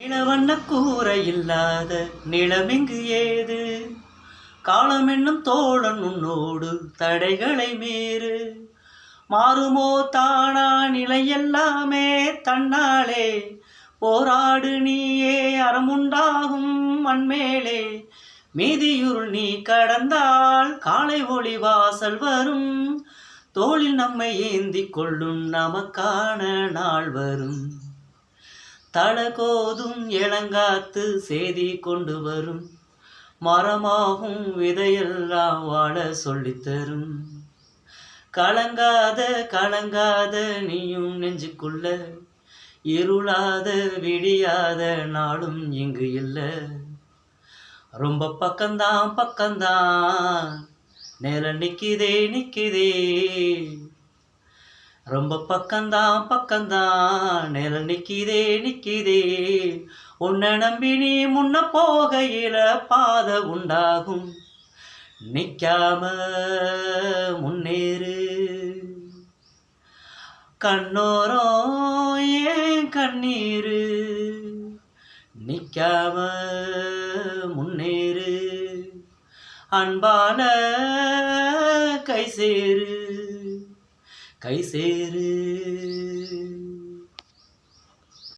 இளவண்ண கூரை இல்லாத நிலமெங்கு ஏது? காலம் என்னும் தோழன் உன்னோடு தடைகளை மீறு. மாறுமோ தானா நிலையெல்லாமே தன்னாலே? போராடு நீயே அறமுண்டாகும் மண்மேலே. மீதியுருள் நீ கடந்தால் காலை ஒளி வாசல் வரும். தோளில் நம்மை ஏந்தி கொள்ளும் நமக்கான நாள் வரும். தலகோதும் இளங்காத்து செய்தி கொண்டு வரும். மரமாகும் விதையெல்லாம் வாழ சொல்லித்தரும். கலங்காத கலங்காத நீயும் நெஞ்சுக்குள்ள. இருளாத விடியாத நாளும் இங்கு இல்லை. ரொம்ப பக்கம்தான் பக்கம்தான் நேர நிக்குதே நிக்குதே. ரொம்ப பக்கம்தான் பக்கம்தான் நேரம் நிக்கிதே நிக்கிதே. உன்னை நம்பி நீ முன்ன போகையில பாதை உண்டாகும். நிக்காம முன்னேறு. கண்ணோரம் ஏன் கண்ணீரு? நிக்காம முன்னேறு. அன்பால கை சேரு கை சேரு.